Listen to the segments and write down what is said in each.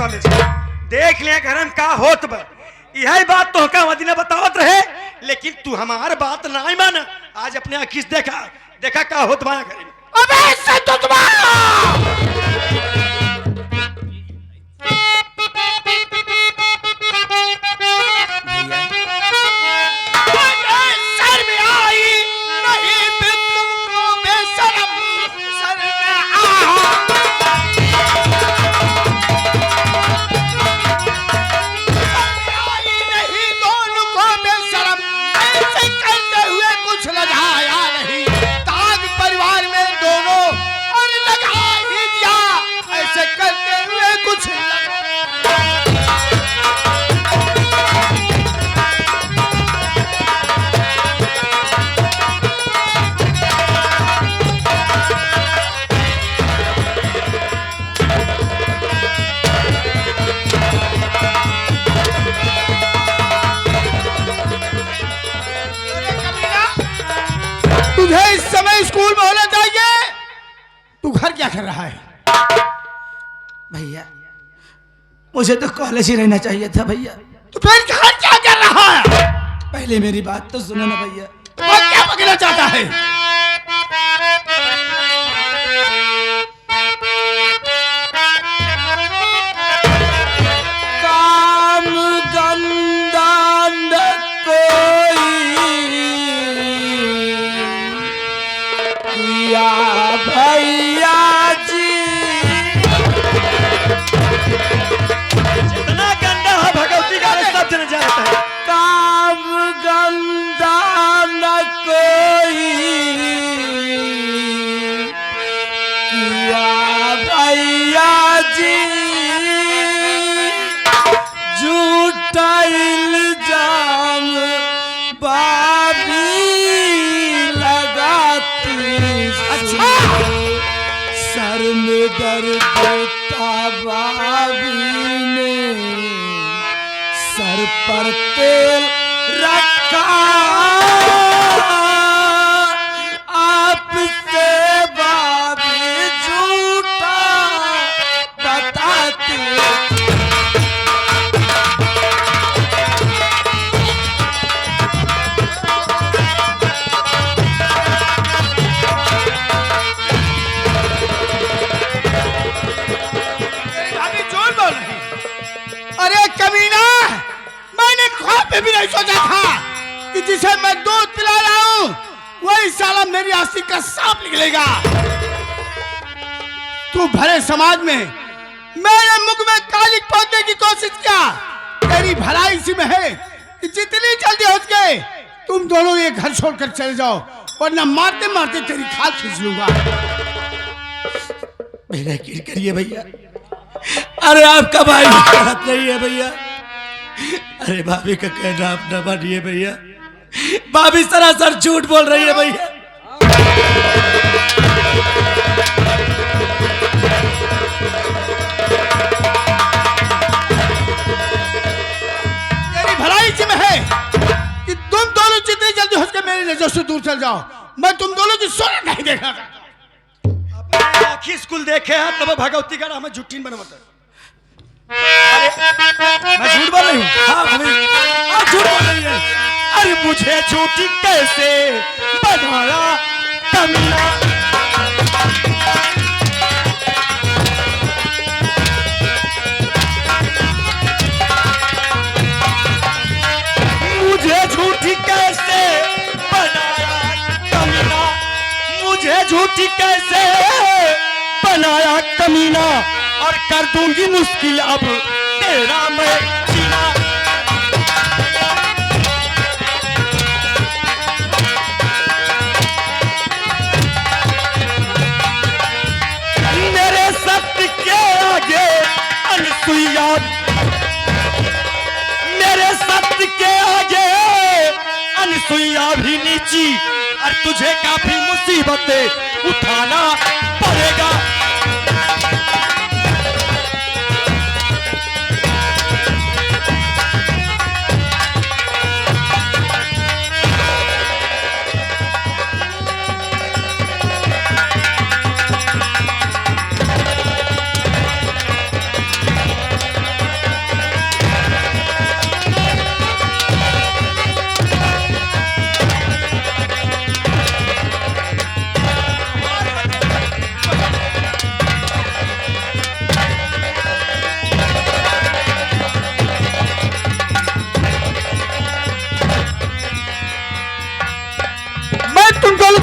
College देख लिया घर में का होत बा। यही बात तो का मदीना बतावत रहे, लेकिन तू हमार बात ना मान। आज अपने आँखी से देखा देखा का होत बा घर में। अबे सतुतवा सर में आई नहीं फिर तुमको बेशरम सर में आई नहीं दोनों को बेशरम ऐसे करते हुए कुछ लजाया नहीं ताज परिवार में दोनों और लगा ही दिया ऐसे करते हुए कुछ तुझे इस समय स्कूल में होना चाहिए। तू घर क्या कर रहा है? भैया मुझे तो कॉलेज ही रहना चाहिए था भैया। तू फिर घर क्या कर रहा है? पहले मेरी बात तो सुनो ना भैया। वो क्या पकड़ना चाहता है? काम गंदा न कोई या भैया जी जितना गंदा है भगवती का सब जन जानता है। काम गंदा न कोई किया भैया जी झूठा इल्जाम बाबी लगाती अच्छा सर में दर्द देता बाबी ने सर पर तेल रखा आपसे बाबी झूठा बताती अभी जोर बोल रही। अरे कमीना मैंने ख्वाब में भी नहीं सोचा था कि जिसे मैं दूध पिला रहा हूं वही साला मेरी आस्ती का सांप निकलेगा। तू भरे समाज में मेरे मुख में कालिक पोतने की कोशिश किया। तेरी भलाई इसी में है कि जितनी जल्दी हो सके तुम दोनों ये घर छोड़कर चले जाओ, वरना मारते मारते तेरी खाल खींच लूंगा। मेरा यकीन करिए भैया। अरे आपका भाई बात नहीं है भैया। अरे भाभी का कहना आप न मानिए भैया। भाभी सरासर झूठ बोल रही है भैया। तेरी भलाई इसी में है कि तुम दोनों जितनी जल्दी हो सके मेरी नजर से दूर चल जाओ। मैं तुम दोनों की सूरत नहीं देखना चाहता। अपने आँखी स्कूल देखे हैं तब भगवती का नाम है झूठीन बनवाता। मैं झूठ बोल रही हूँ। हाँ भाभी आप झूठ बोल रही है। अरे मुझे झूठी कैसे बनाया कमीना। मुझे झूठी कैसे बनाया कमीना। मुझे झूठी कैसे बनाया कमीना। और कर दूंगी मुश्किल अब तेरा मैं जीना। मेरे सत्य के आगे अनसुईया। मेरे सत्य के आगे अनसुईया भी नीची। और तुझे काफी मुसीबतें उठाना पड़ेगा।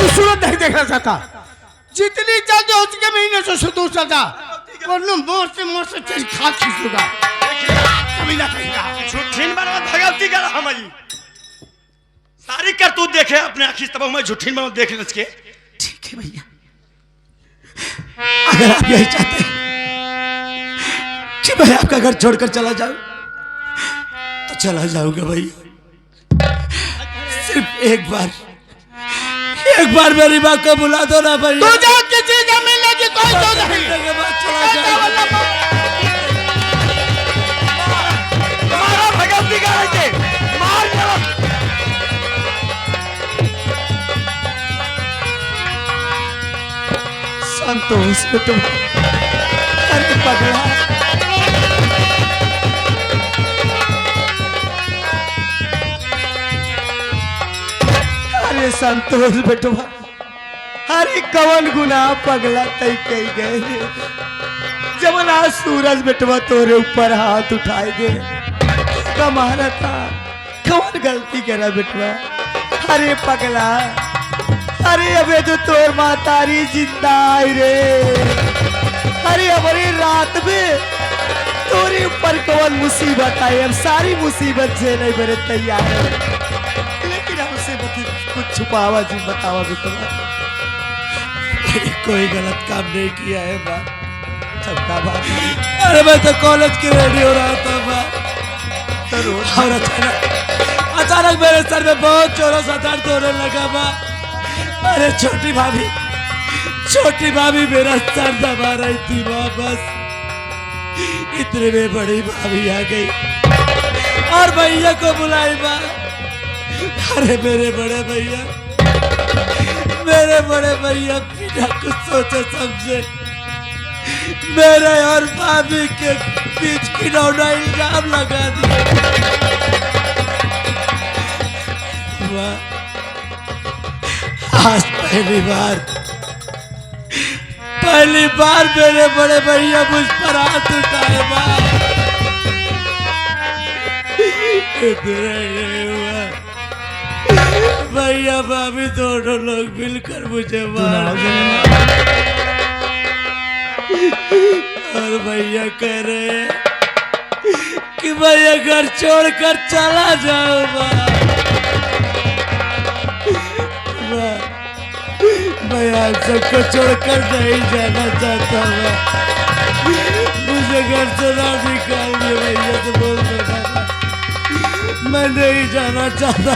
तो सूरत नहीं देखना चाहता। जितनी जल्दी हो सके महीने से दूर चल जा, वरना मोर से तेरी खाद खींच लूंगा। कभी ना कहेगा झूठीन बनवा भगवती का हमारी सारी कर तू देखे अपने आखिर तब मैं झूठीन बनवा देख ले के। ठीक है भैया, अगर आप यही चाहते हैं कि मैं आपका घर छोड़कर चला जाऊं तो चला जाऊंगा भैया। सिर्फ एक बार मेरी माँ को बुला दो ना भैया। तू जा किसी जमीन लगी कोई तो नहीं। चला जाऊंगा। मारा भगवती का है मार चला। संतोष बेटो, अरे पगला, अरे संतोष बेटो, अरे कवन गुनाह पगला तई कही गए रे। जब ना सूरज बेटवा तोरे ऊपर हाथ उठाए दे कमारा था, कवन गलती करा बेटवा। अरे पगला, अरे अबे तो तोर मातारी जिंदा आई रे। अरे हमारी रात में तोरे ऊपर कौन मुसीबत आई, हम सारी मुसीबत से नहीं बड़े तैयार है, लेकिन हमसे कुछ छुपावा जी बतावा बेटा। कोई गलत काम नहीं किया है बात, सबका बात। अरे मैं तो कॉलेज की रेडी हो रहा था बात, और अचानक मेरे सर में बहुत जोरों से दर्द होने लगा बात। अरे छोटी भाभी मेरा सर दबा रही थी वापस, इतने में बड़ी भाभी आ गई और भैया को बुलाई बा। अरे मेरे बड़े भैया बिना कुछ सोचे समझे मेरे और भाभी के बीच खिलौना इल्जाम लगा दिया। आज पहली बार मेरे बड़े भैया मुझ पर हाथ उठाए भैया भाभी दोनों लोग मिलकर मुझे मार और भैया कह रहे हैं कि भैया घर छोड़कर चला जाऊंगा। मैं आप सबको छोड़कर नहीं जाना चाहता हूँ, मुझे घर से ना निकाल दिया भैया तो बोल देना, मैं नहीं जाना चाहता।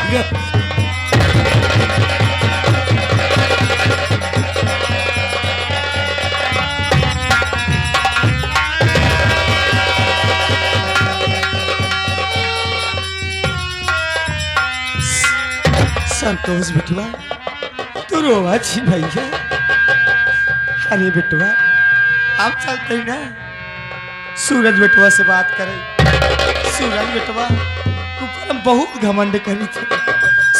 संतोष बिटवा तू रोवा छी भैया। अरे बिटवा आप चलते ही ना सूरज बिटवा से बात करें। सूरज बिटवा ऊपर हम बहुत घमंड करी थे,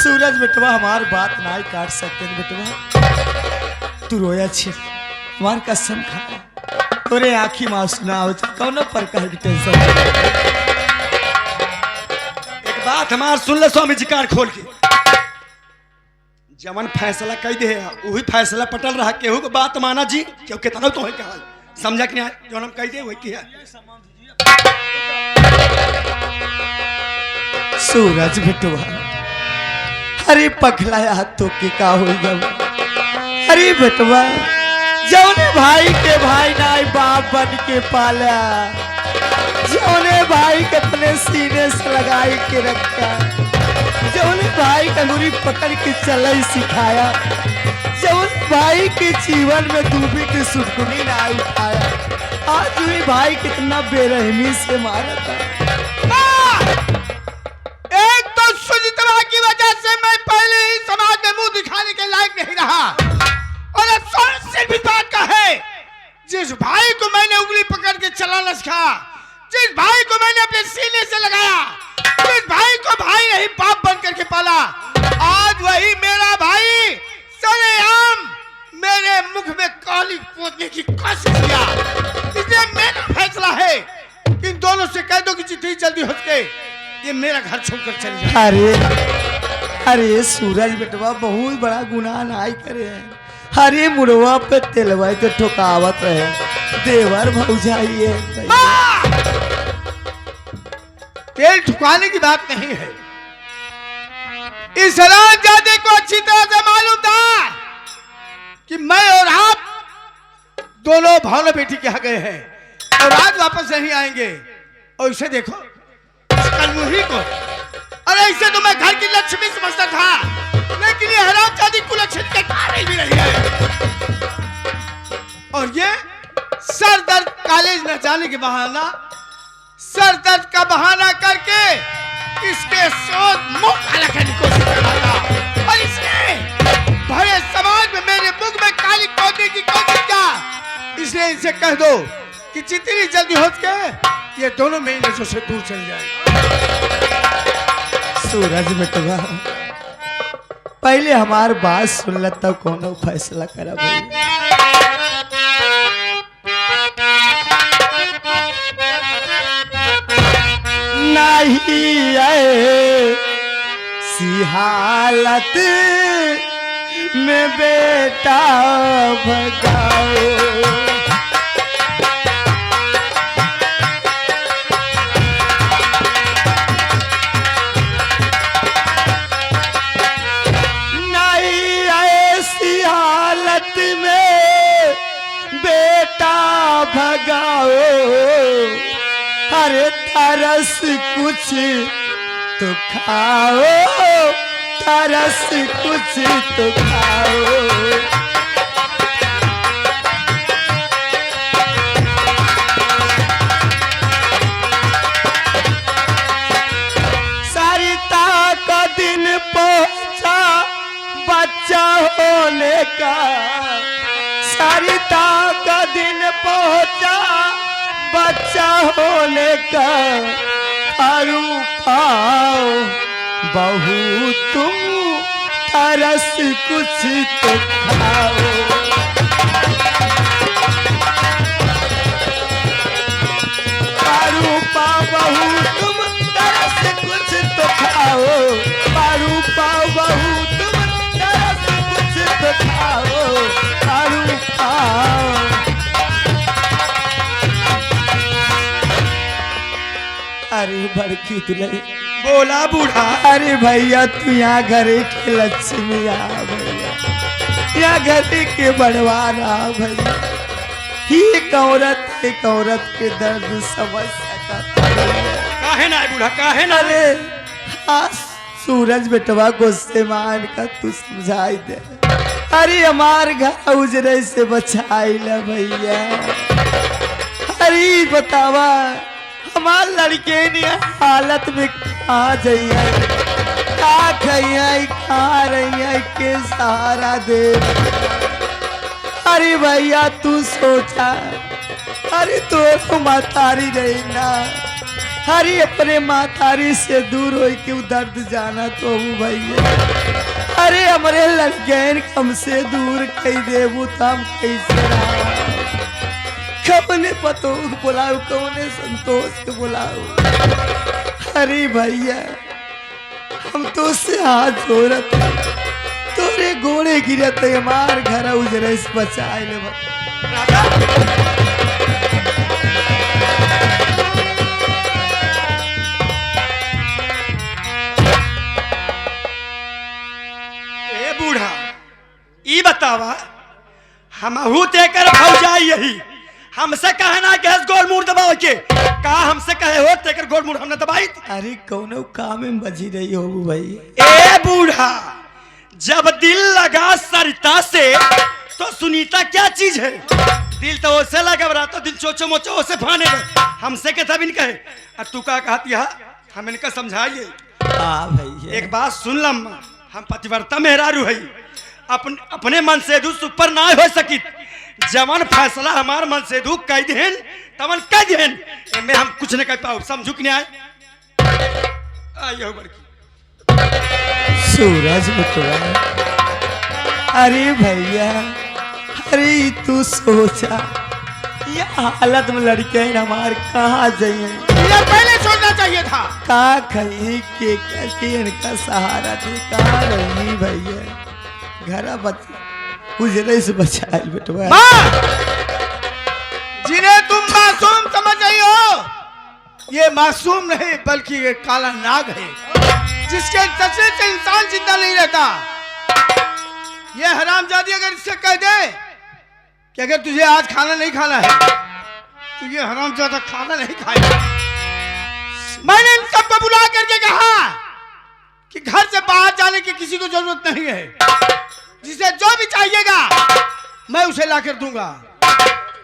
सूरज बिटवा हमार बात ना काट सकते बिटवा। तू रोया छी, हमार कसम खा तोरे आँखी में आंसू ना हो कौनो प्रकार की टेंशन। एक बात हमार सुन ले स्वामी जी कान खोल के, जमन फैसला कह दे वही फैसला पटल रहा, केहू को बात माना जी क्यों कितना तो कहा समझा कि नहीं, जो हम कह दे वही किया। सूरज बिटवा अरे पगलाया तो के का हो गया। अरे बिटवा जौने भाई के भाई नाई बाप बन के पाला, जौने भाई के अपने सीने से लगाई के रखा, जौने भाई का अंगुरी पकड़ के चला सिखाया, जौन भाई के जीवन में डूबी की सुटकुनी ना उठाया, आज भी भाई कितना बेरहमी से मारा था। एक तो सुजित्रा की वजह से मैं पहले ही समाज में मुंह दिखाने के लायक नहीं रहा, और अफसोस से भी बात का है जिस भाई को मैंने उंगली पकड़ के चलाना सिखाया, जिस भाई को मैंने अपने सीने से लगाया, जिस भाई को भाई नहीं बाप बन करके पाला, आज वही मेरा भाई सरेआम मेरे मुख में काली पोतने की कोशिश किया। इसलिए मेरा फैसला है कि इन दोनों से कह दो कि जितनी जल्दी हो सके ये मेरा घर छोड़कर चली जाए। अरे सूरज बेटवा बहुत बड़ा गुनाह नाई करे हैं। अरे मुड़वा पे तेलवा तो ठोकावत रहे देवर भौजाई है भैया। तेल ठुकाने की बात नहीं है। इस रामजादे को अच्छी तरह से मालूम था कि मैं और आप दोनों भावना बेटी के यहाँ गए हैं और आज वापस नहीं आएंगे। और इसे देखो कलमुही को, अरे इसे तो मैं घर की लक्ष्मी समझता था, लेकिन ये हरामजादी कुलक्षण के कारण भी नहीं है। और ये सर दर्द कॉलेज न जाने के बहाना, सर दर्द का बहाना करके इसके सोच मुंह काला करने की कोशिश कर रहा था। और इसने भरे समाज में मेरे मुख में काली खोदने की कोशिश की। इसलिए इसे कह दो कि जितनी जल्दी हो सके ये दोनों मेरी नजरों से दूर चल जाए। सूरज बेटवा पहले हमार बात सुन ल तब कोनो फैसला करा भैया। नहीं आए सी हालत में बेटा भगाओ। भगाओ अरे तरस कुछ तो खाओ, तरस कुछ तो खाओ। सरिता का दिन पहुंचा बच्चा होने का, सरिता का दिन पहुंचा बच्चा होने का। अरु पाओ बहू तुम तरस कुछ तो खाओ। अरु पाओ बहू तुम तरस कुछ तो खाओ। अरु पाओ बहू तुम तरस कुछ तो खाओ। अरु पाओ अरे बड़की दुल्हन बोला बूढ़ा। अरे भैया तू यहाँ घरे के लक्ष्मी आ भैया, यहाँ घरे के बढ़वाना भैया। एक औरत के दर्द समझ सकता काहे ना बूढ़ा, काहे ना। अरे हाँ सूरज बेटवा गुस्से मान का तू समझाई दे। अरे हमार घर उजरे से बचाई ल भैया। अरे बतावा हमार लड़के ने हालत में कहा जाइए, का खइया खा रही है के सहारा दे। अरे भैया तू सोचा, अरे तो मातारी रही ना। अरे अपने मातारी से दूर हो के दर्द जाना तो हूँ भैया। अरे हमारे लड़के हमसे दूर कही देवू तो हम कैसे रहा। कौने पतो बुलाओ, कौने संतोष के बुलाओ। अरे भैया हम तो से हाथ जोड़त तोरे गोड़े गिरत हमार घर उजरे से बचाए ले। ए बूढ़ा ई बतावा हमहू तेकर भौजाई यही हमसे कहे ना गैस गोल मुड़ दबाओ के का हमसे कहे हो तेकर गोल मुड़ हमने दबाई। अरे कौनो काम में बजी रही हो भाई। ए बूढ़ा जब दिल लगा सरिता से तो सुनीता क्या चीज है। दिल तो ओसे लगा बरा तो दिल चोचो मोचो ओसे फाने हमसे के तब इनका है। और तू का कहती है हम इनका समझाइए। हाँ भैया एक बात सुन लम, हम पतिव्रता मेहरारू है, अपने मन से दू सुपर ना हो सकी। जवन फैसला हमार मन से दू कह देन तवन कह देन में हम कुछ नहीं कह पाओ। समझू कि नहीं आए आइयो बड़की सूरज बेटवा। अरे भैया अरे तू सोचा ये हालत में लड़के हमार कहाँ जाइए। पहले सोचना चाहिए था। का कहीं के करके इनका सहारा दे का रही भैया घरा बच उजरे से बचाए बेटवा। माँ, जिन्हें तुम मासूम समझ रही हो, ये मासूम नहीं बल्कि ये काला नाग है, जिसके डसने से इंसान जिंदा नहीं रहता। ये हरामजादी अगर इससे कह दे कि अगर तुझे आज खाना नहीं खाना है तो ये हरामजादा खाना नहीं खाएगा। मैंने इन सबको बुला करके कहा कि घर से बाहर जाने की किसी को जरूरत नहीं है, जिसे जो भी चाहिएगा मैं उसे ला कर दूंगा।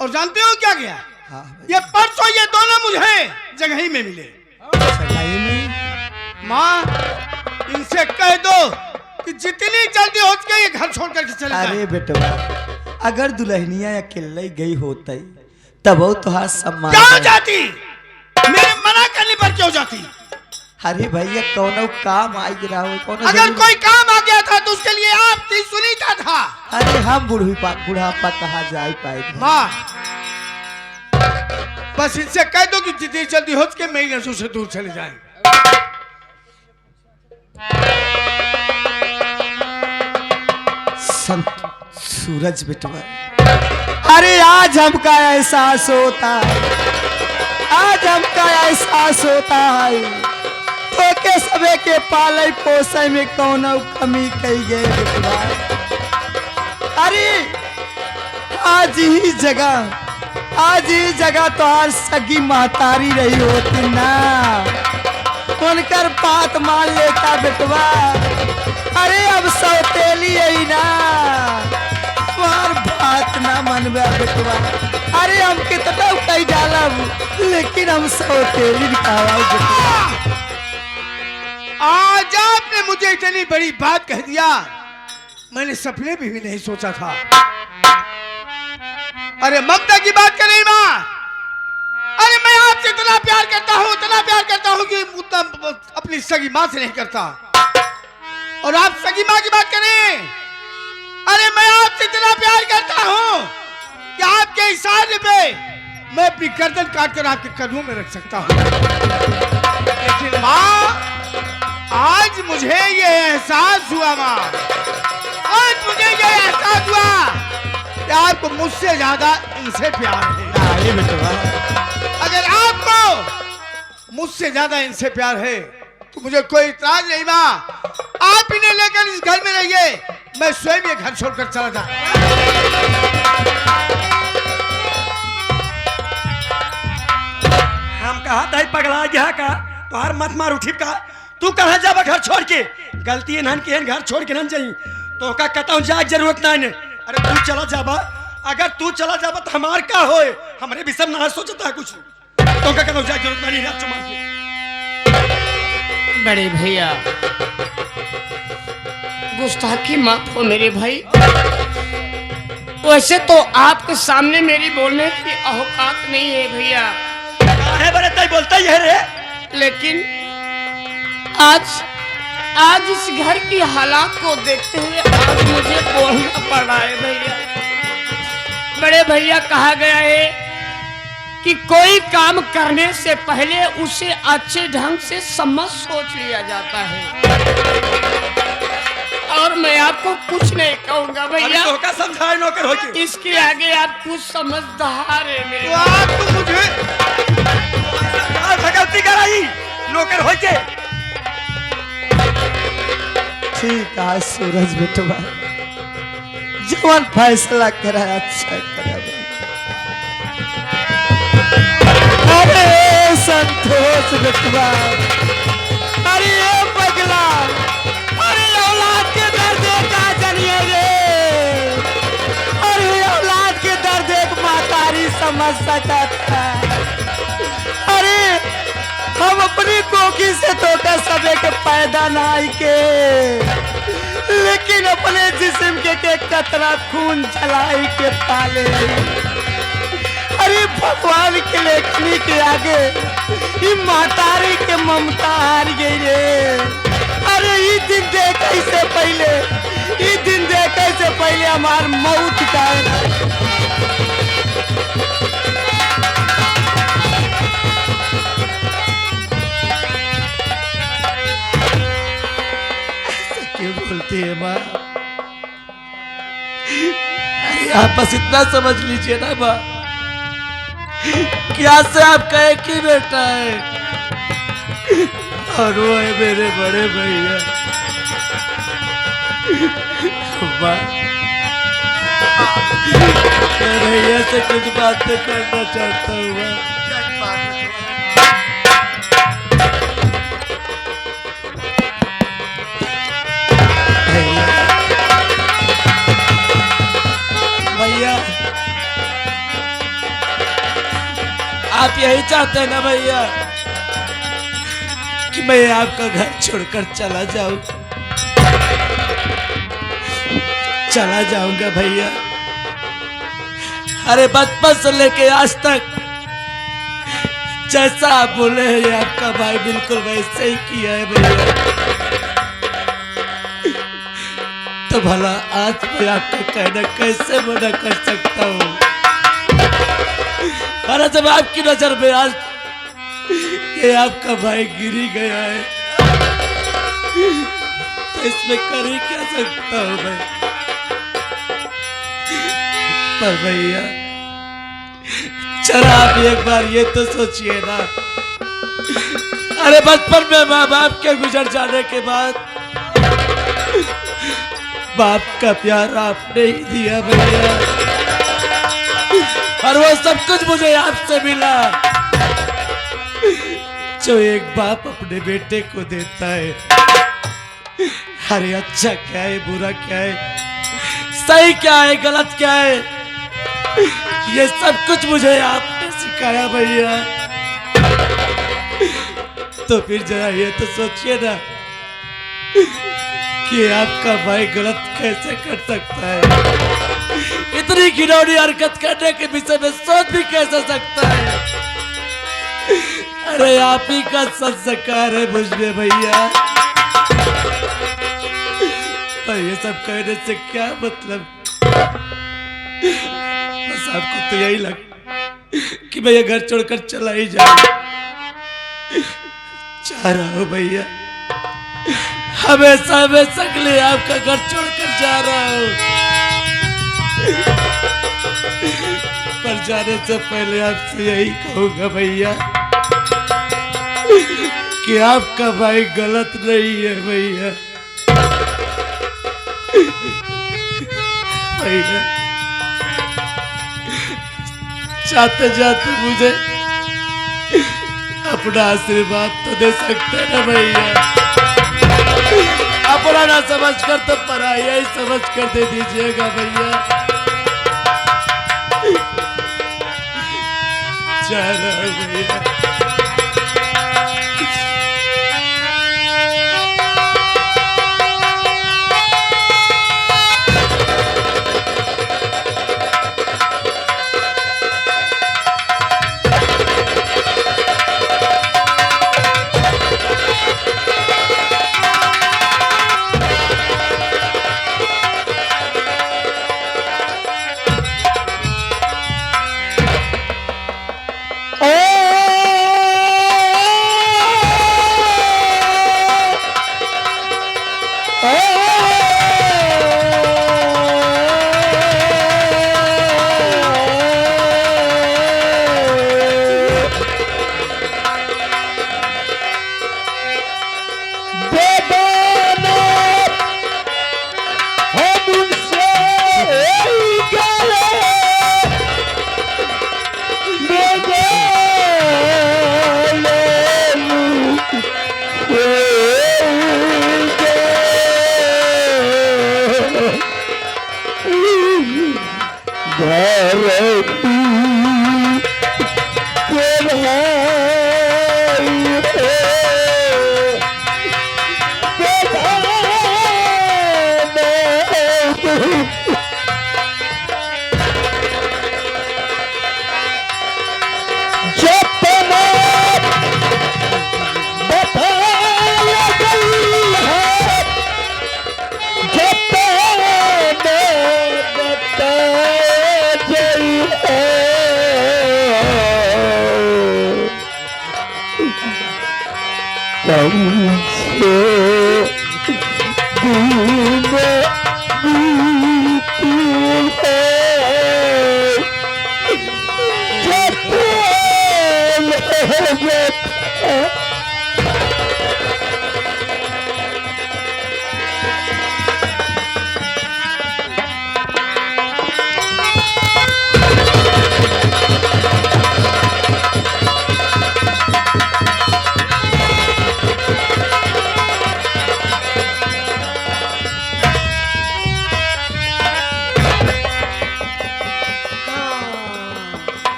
और जानते हो क्या गया? हाँ ये परसों ये दोनों मुझे जगह ही में मिले। सगाई में माँ, इनसे कह दो कि जितनी जल्दी हो सके ये घर छोड़ करके चले जाए। अरे बेटवा अगर दुल्हनिया अकेले गई होती तब वो तुहार सम्मान क्यों जाती? मेरे मना करने पर क्यों जाती? अरे भैया कौनो काम आई गिरा हो कौनो अगर जरूरी- कोई काम आ गया था तो उसके लिए आप सुनीता था। अरे हम बुढ़ापा कहाँ जा पाएंगे। माँ, बस इनसे कह दो कि जितनी जल्दी हो सके मेरी नजरों से दूर चले जाएं। संत सूरज बेटवा अरे आज हमका एहसास होता है, आज हमका एहसास होता है तो के सबे के पाले पोसे में कौनो कमी कही गए बेटवा। अरे आज ही जगह तो हर सगी महतारी रही होती ना, उनकर बात मान लेता बेटवा। अरे अब सौतेली आई ना तुम्हार बात ना मनवा बेटवा। अरे हम कितना कही डालब लेकिन हम सौतेली निकाला बेटवा। आज आपने मुझे इतनी बड़ी बात कह दिया, मैंने सपने भी नहीं सोचा था। अरे ममता की बात कर रही माँ, अरे मैं आपसे इतना प्यार करता हूँ कि उतना अपनी सगी माँ से नहीं करता। और आप सगी माँ की बात करें, अरे मैं आपसे इतना प्यार करता हूँ कि आपके इशारे पे मैं अपनी गर्दन काटकर आपके कदमों में रख सकता हूँ। लेकिन माँ, आज मुझे ये एहसास हुआ माँ, आज मुझे ये एहसास हुआ कि आपको मुझसे ज्यादा इनसे प्यार है। अरे बेटवा अगर आपको मुझसे ज्यादा इनसे प्यार है तो मुझे कोई इतराज नहीं माँ। आप इन्हें लेकर इस घर में रहिए, मैं स्वयं ये घर छोड़कर चला जाऊं। हम कहा था पगला गया का तोहार मत मार उठी का तू कहाँ जाबा घर छोड़ के? गलती है के घर छोड़ के न जाई तो का कहता हूँ जाग जरूरत नहीं। अरे तू चला जाबा, अगर तू चला जाबा तो हमार का होए? हमारे भी सब ना सोचता है कुछ तो का कहता हूँ जाग जरूरत नहीं। रात मार के बड़े भैया गुस्ताखी माफ हो मेरे भाई। वैसे तो आपके सामने मेरी बोलने की औकात नहीं है भैया, है बड़े तय बोलता ही है रे। लेकिन आज इस घर की हालात को देखते हुए आज मुझे बोलना पड़ रहा है भैया। बड़े भैया कहा गया है कि कोई काम करने से पहले उसे अच्छे ढंग से समझ सोच लिया जाता है। और मैं आपको कुछ नहीं कहूंगा भैया, तो का समझाए नौकर हो के इसके आगे आप कुछ समझदार है मेरे। तो आप तो मुझे भगवती कराई नौकर हो के। ठीक है सूरज बेटवा, जवान फैसला करा अच्छा करा। अरे संतोष बेटवा, अरे पगला, अरे औलाद के दर्द का जानिए रे। अरे औलाद के दर्द एक मातारी समझ सकता है। अरे हम अपनी कोखी से तो कर सबे के पैदा ना आई के, लेकिन अपने जिस्म के कतरा खून जलाई के पाले। अरे भगवान के लेखनी के आगे ये मातारी के ममता हार गई रे। अरे ये दिन देखे से पहले हमार मौत का आप बस इतना समझ लीजिए ना माँ, क्या से आपका एक ही बेटा है और वो है मेरे बड़े भैया। माँ, मैं भैया से कुछ बातें करना चाहता हूँ माँ। भैया, आप यही चाहते हैं ना भैया कि मैं आपका घर छोड़कर चला जाऊं? चला जाऊंगा भैया। अरे बचपन से लेके आज तक जैसा आप बोले हैं ये आपका भाई बिल्कुल वैसे ही किया है भैया। तो भला आज मैं आपका कहना कैसे मना कर सकता हूँ? अरे जब आपकी नजर में आज ये आपका भाई गिरी गया है तो इसमें कर ही क्या सकता हूँ मैं? पर भैया चला आप एक बार ये तो सोचिए ना, अरे बचपन में माँ बाप के गुजर जाने के बाद बाप का प्यार आपने ही दिया भैया, और वो सब कुछ मुझे आपसे मिला जो एक बाप अपने बेटे को देता है। अरे अच्छा क्या है, बुरा क्या है, सही क्या है, गलत क्या है, ये सब कुछ मुझे आपने सिखाया भैया। तो फिर जरा ये तो सोचिए ना कि आपका भाई गलत कैसे कर सकता है? इतनी घिनौनी हरकत करने के विषय में सोच भी कैसे सकता है? अरे आप ही का संस्कार है मुझ में भैया। पर ये सब कहने से क्या मतलब? बस आपको तो यही लग कि मैं ये घर छोड़कर चला ही जाऊं। चाह रहा हूं भैया, हमेशा हमेशा के लिए आपका घर छोड़कर जा रहा हूं। पर जाने से पहले आपसे यही कहूंगा भैया कि आपका भाई गलत नहीं है भैया। भैया जाते जाते मुझे अपना आशीर्वाद तो दे सकते हैं ना भैया? अपना ना समझ कर तो पराया ही समझ कर दे दीजिएगा भैया। जा रहा हूं भैया।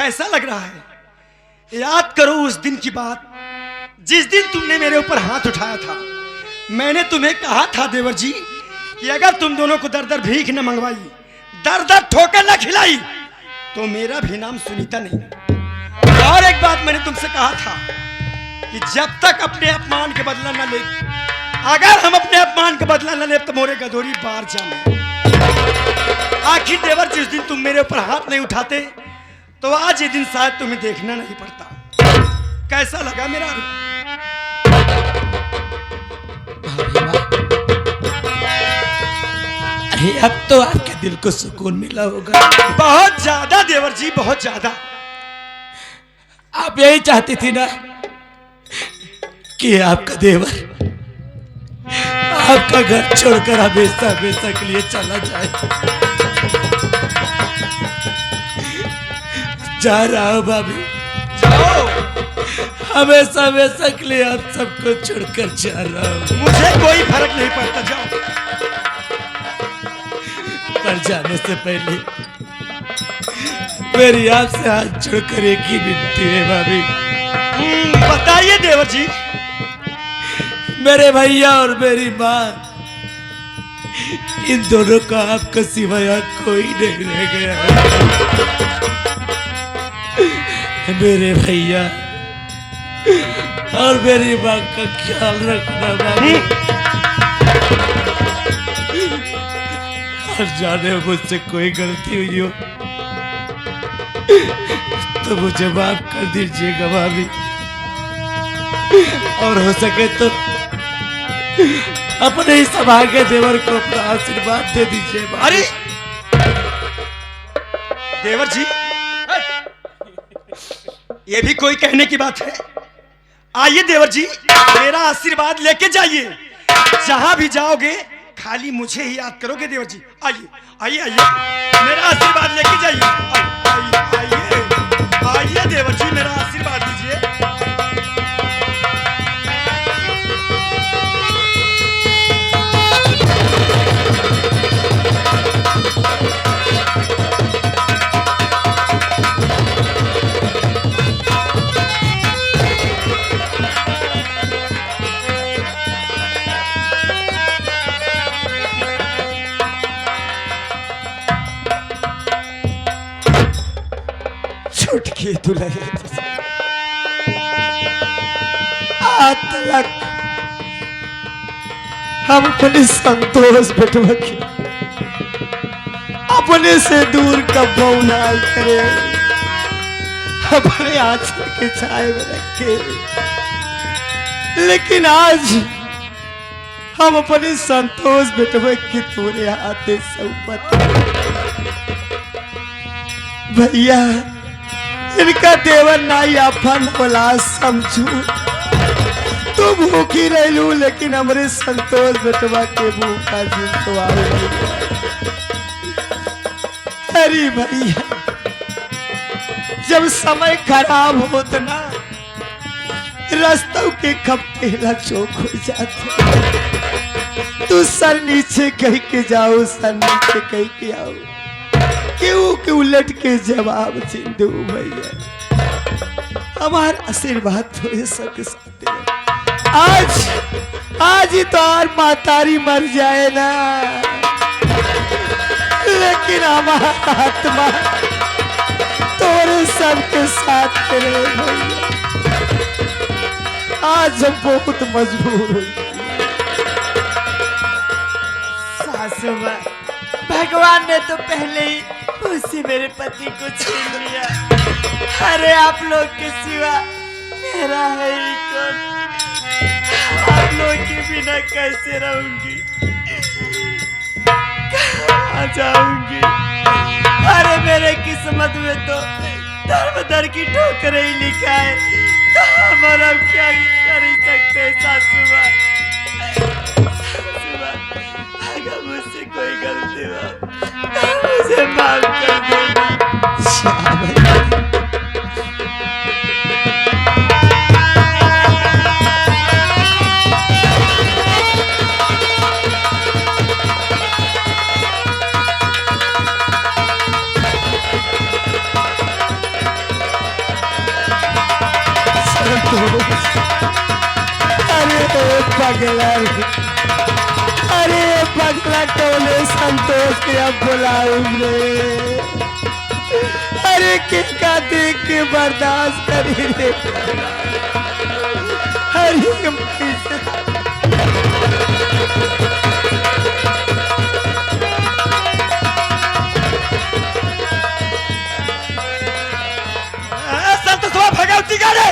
कैसा लग रहा है? याद करो उस दिन की बात, जिस दिन तुमने मेरे ऊपर हाथ उठाया था। मैंने तुम्हें कहा था देवर जी कि अगर तुम दोनों को दर दर भीख न मंगवाई, दर दर ठोकर न खिलाई, तो मेरा भी नाम सुनीता नहीं। और एक बात मैंने तुमसे कहा था कि जब तक अपने अपमान के बदला न ले, अगर हम अपने अपमान का बदला न ले तो मोरे गदोरी बार जाए। आखिर देवर जिस दिन तुम मेरे ऊपर हाथ नहीं उठाते, तो आज ये दिन शायद तुम्हें देखना नहीं पड़ता। कैसा लगा मेरा? अरे अब तो आपके दिल को सुकून मिला होगा। बहुत ज्यादा देवर जी, बहुत ज्यादा। आप यही चाहती थी ना कि आपका देवर आपका घर छोड़कर हमेशा हमेशा के लिए चला जाए। जा रहा हूं भाभी, जाओ। हमेशा हमेशा के लिए आप सबको छोड़कर जा रहा हूं। मुझे कोई फर्क नहीं पड़ता, जाओ। पर जाने से पहले मेरी आपसे हाथ जोड़कर एक ही विनती है भाभी। बताइए देवर जी। मेरे भैया और मेरी माँ, इन दोनों का आपका सिवाय कोई नहीं रह गया है। मेरे भैया और मेरी माँ का ख्याल रखना भाभी। और जाने मुझसे कोई गलती हुई हो तो मुझे माफ कर दीजिएगा भाभी। और हो सके तो अपने ही सौभाग्य देवर को अपना आशीर्वाद दे दीजिए भाभी। अरे देवर जी, ये भी कोई कहने की बात है? आइए देवर जी, मेरा आशीर्वाद लेके जाइए। जहां भी जाओगे खाली मुझे ही याद करोगे देवर जी। आइए आइए आइए, मेरा आशीर्वाद लेके जाइए। आइए आइए आइए देवर जी, मेरा आशीर्वाद दीजिए। छुटकी दुल्हे आज तक हम अपने संतोष बेटवा की अपने से दूर कब ना करे, अपने आंचल के छाए में रखे। लेकिन आज हम अपने संतोष बेटवा की तोरे हाथे सौंपत। भैया, इनका देवर नाई अपन बोला समझू। तू भूखी रहलू लेकिन हमरे संतोष बेटवा के भूखा जिंदवार। अरे भैया, जब समय खराब होत ना, रास्तों के खपतेला चौक हो जाते। तू सर नीचे कह के जाओ, सर नीचे कह के आओ। क्यों के उलट के जवाब सिंधु भैया, हमारा आशीर्वाद तो सबके साथ है। आज ही तो और मातारी मर जाए ना, लेकिन हमारा आत्मा तोरे सबके साथ रहे भैया। आज हम बहुत मजबूर हुई। सासू माँ, भगवान ने तो पहले ही उसी मेरे पति को छीन लिया। अरे आप लोग के सिवा मेरा है ही कौन? आप लोग के बिना कैसे रहूंगी, कहाँ जाऊंगी? अरे मेरे किस्मत में तो धर्म की ठोकर ही लिखा है, तो हम अब क्या कर ही सकते हैं? सासू माँ, सासू माँ, अगर मुझसे कोई गलती हो तो मुझे माफ कर देना। पगला रे। अरे पगला टोले संतोष के अब बुलाऊ रे। अरे किसका देख के बर्दाश्त करी रे। अरे संतोषवा भगवती का रे,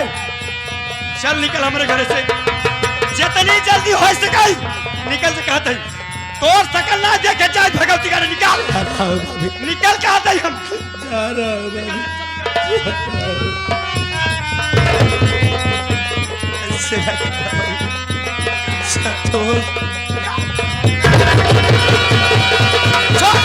चल निकल हमारे घर से, जितनी जल्दी हो सके निकल से कहते हैं। तो सकल ना देखे चाहे भगवती का रे, निकल निकल कहते हैं हम। जा रहा हूँ भाभी। ऐसे संतोष छोड़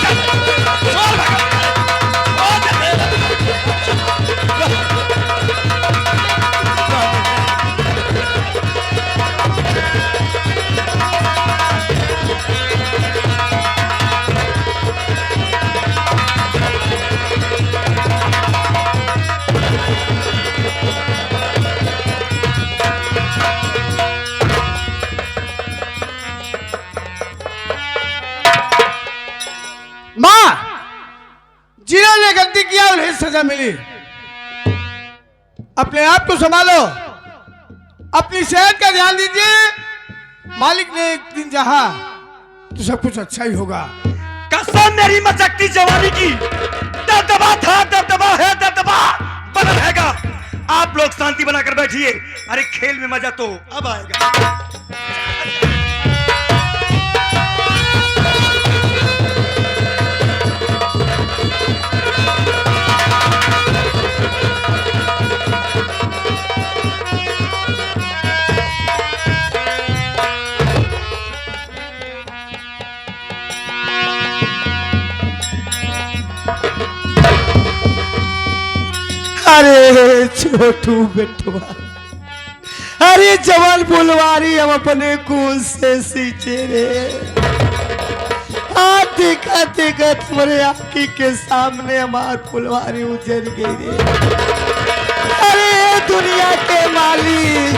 जिन्होंने गलती किया उन्हें सजा मिली। अपने आप को संभालो, अपनी सेहत का ध्यान दीजिए। मालिक ने एक दिन चाहा तो सब कुछ अच्छा ही होगा। कसम मेरी मचकती जवानी की, दबदबा था, दबदबा है, दबदबा बना रहेगा। आप लोग शांति बनाकर बैठिए। अरे खेल में मजा तो अब आएगा। अरे छोटू बेटवा, अरे जवान बुलवारी हम अपने कुल से सींचे रे। देखा देखा तुम्हारे आँखी के सामने हमार फुलवारी उजड़ गई रे। अरे दुनिया के मालिक,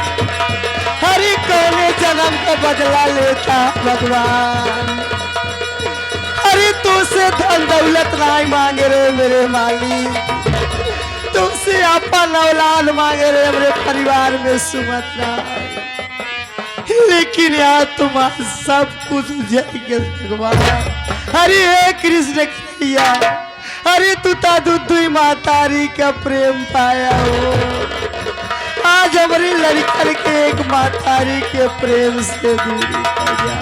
हरी कौने जन्म का बदला लेता भगवान। अरे तुझसे धन दौलत नहीं मांगे रे मेरे मालिक, तुमसे अपन औलाद मांगे रे मेरे परिवार में सुमत, लेकिन यार तुम्हारा सब कुछ उजड़ भगवान। अरे हे कृष्ण कन्हैया, अरे तू ता दुई मातारी का प्रेम पाया हो। आज हमारी लड़कर के एक मातारी के प्रेम से दूरी कर जा।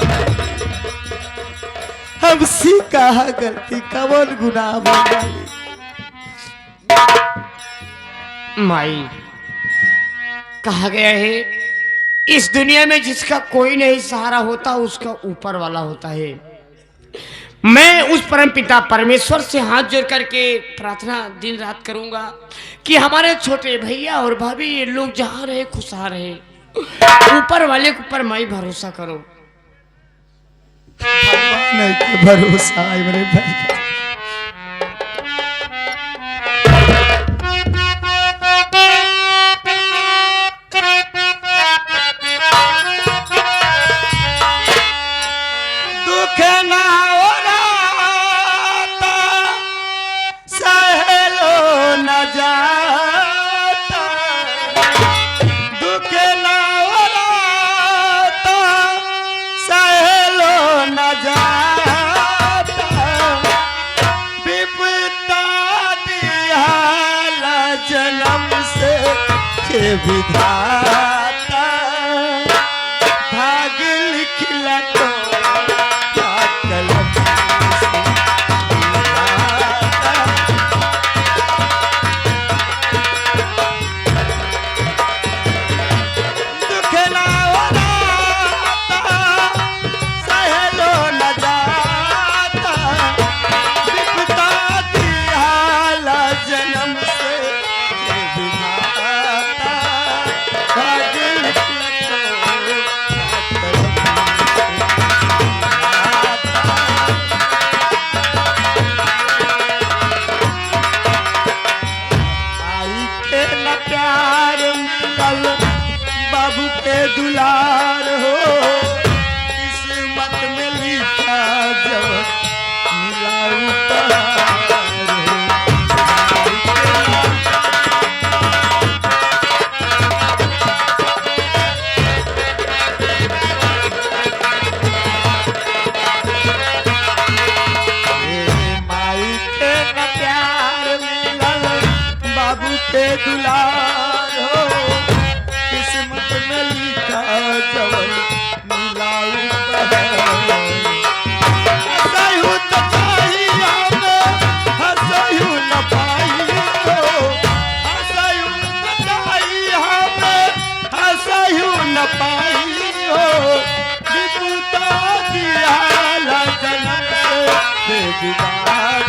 हमसे कहा गलती, कवन गुनाह बंगाली। माई, कहा गया है इस दुनिया में जिसका कोई नहीं सहारा होता उसका ऊपर वाला होता है। मैं उस परम पिता परमेश्वर से हाथ जोड़ करके प्रार्थना दिन रात करूंगा कि हमारे छोटे भैया और भाभी ये लोग जहाँ रहे खुशहाल रहे। ऊपर वाले के ऊपर मैं भरोसा करो। नहीं के भरोसा है मेरे भाई। विधाता भाग लिखला तो कलम से विधाता। दुख ना होता सहलो न जाता, विपदा दियाला जन्म से विधाता। जवन मिलाऊ उपहार हो। माई के न प्यार मिलल बाबू के दुलार हो, किस्मत में लिखा जवन मिलाऊ हंसहु त पाई हमें हंसहु न पाई हो, हंसहु त पाई हमें हंसहु न पाई हो, विपुता दिया जन्म से बेदीदार